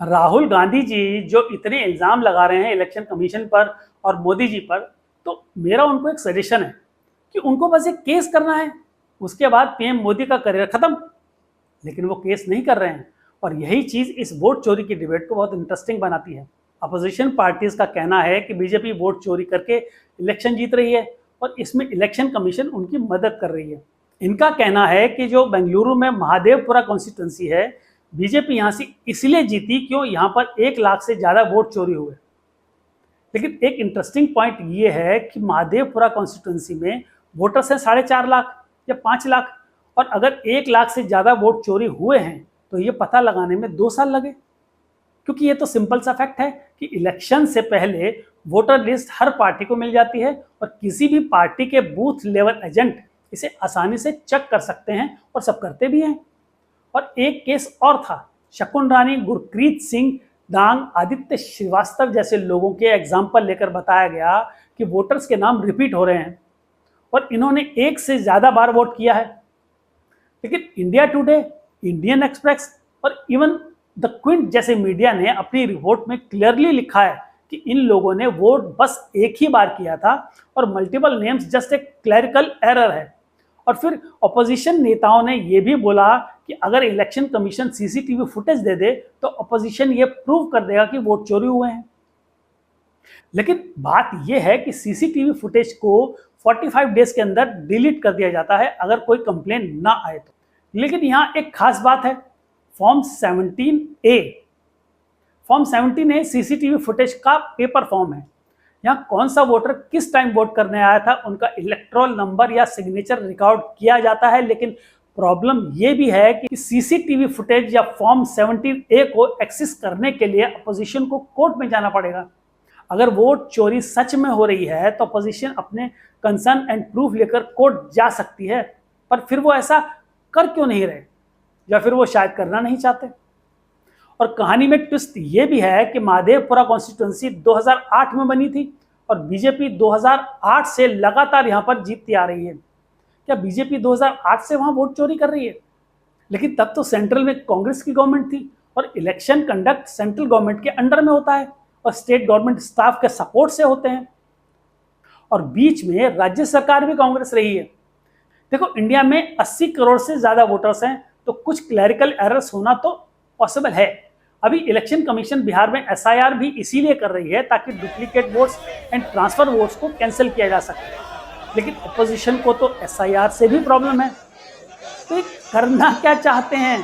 राहुल गांधी जी जो इतने इल्ज़ाम लगा रहे हैं इलेक्शन कमीशन पर और मोदी जी पर, तो मेरा उनको एक सजेशन है कि उनको बस एक केस करना है, उसके बाद पीएम मोदी का करियर खत्म। लेकिन वो केस नहीं कर रहे हैं और यही चीज़ इस वोट चोरी की डिबेट को बहुत इंटरेस्टिंग बनाती है। अपोजिशन पार्टीज का कहना है कि बीजेपी वोट चोरी करके इलेक्शन जीत रही है और इसमें इलेक्शन कमीशन उनकी मदद कर रही है। इनका कहना है कि जो बेंगलुरु में महादेवपुरा कॉन्स्टिट्यूंसी है, बीजेपी यहाँ से इसलिए जीती क्यों यहाँ पर 1 लाख से ज़्यादा वोट चोरी हुए। लेकिन एक इंटरेस्टिंग पॉइंट ये है कि महादेवपुरा कॉन्स्टिट्यूंसी में वोटर्स हैं 4.5 लाख या 5 लाख, और अगर 1 लाख से ज़्यादा वोट चोरी हुए हैं तो ये पता लगाने में 2 साल लगे। क्योंकि ये तो सिंपल सा फैक्ट है कि इलेक्शन से पहले वोटर लिस्ट हर पार्टी को मिल जाती है और किसी भी पार्टी के बूथ लेवल एजेंट इसे आसानी से चेक कर सकते हैं और सब करते भी हैं। और एक केस और था, शकुन रानी, गुरप्रीत सिंह दांग, आदित्य श्रीवास्तव जैसे लोगों के एग्जाम्पल लेकर बताया गया कि वोटर्स के नाम रिपीट हो रहे हैं और इन्होंने 1 से ज़्यादा बार वोट किया है। लेकिन इंडिया टुडे, इंडियन एक्सप्रेस और इवन द क्विंट जैसे मीडिया ने अपनी रिपोर्ट में क्लियरली लिखा है कि इन लोगों ने वोट बस एक ही बार किया था और मल्टीपल नेम्स जस्ट एक क्लरिकल एरर है। और फिर ऑपोजिशन नेताओं ने यह भी बोला कि अगर इलेक्शन कमीशन सीसीटीवी फुटेज दे दे तो ऑपोजिशन ये प्रूव कर देगा कि वोट चोरी हुए हैं। लेकिन बात यह है कि सीसीटीवी फुटेज को 45 डेज के अंदर डिलीट कर दिया जाता है अगर कोई कंप्लेन ना आए तो। लेकिन यहाँ एक खास बात है, form 17A, form 17A CCTV footage का पेपर फॉर्म है। यहाँ कौन सा वोटर किस टाइम वोट करने आया था, उनका इलेक्टोरल नंबर या सिग्नेचर रिकॉर्ड किया जाता है। लेकिन प्रॉब्लम ये भी है कि सीसीटीवी फुटेज या फॉर्म 17A को एक्सेस करने के लिए अपोजिशन को कोर्ट में जाना पड़ेगा। अगर वोट चोरी सच में हो रही है तो अपोजिशन अपने कंसर्न एंड प्रूफ लेकर कोर्ट जा सकती है, पर फिर वो ऐसा कर क्यों नहीं रहे, या फिर वो शायद करना नहीं चाहते। और कहानी में ट्विस्ट ये भी है कि महादेवपुरा कॉन्स्टिट्यूंसी 2008 में बनी थी और बीजेपी 2008 से लगातार यहां पर जीतती आ रही है। क्या बीजेपी 2008 से वहां वोट चोरी कर रही है? लेकिन तब तो सेंट्रल में कांग्रेस की गवर्नमेंट थी और इलेक्शन कंडक्ट सेंट्रल गवर्नमेंट के अंडर में होता है और स्टेट गवर्नमेंट स्टाफ के सपोर्ट से होते हैं, और बीच में राज्य सरकार भी कांग्रेस रही है। देखो, इंडिया में 80 करोड़ से ज्यादा वोटर्स हैं तो कुछ क्लरिकल एरर्स होना तो पॉसिबल है। अभी इलेक्शन कमीशन बिहार में एसआईआर भी इसीलिए कर रही है ताकि duplicate votes and transfer votes को कैंसिल किया जा सके। लेकिन अपोजिशन को तो एसआईआर से भी प्रॉब्लम है, तो ये करना क्या चाहते हैं?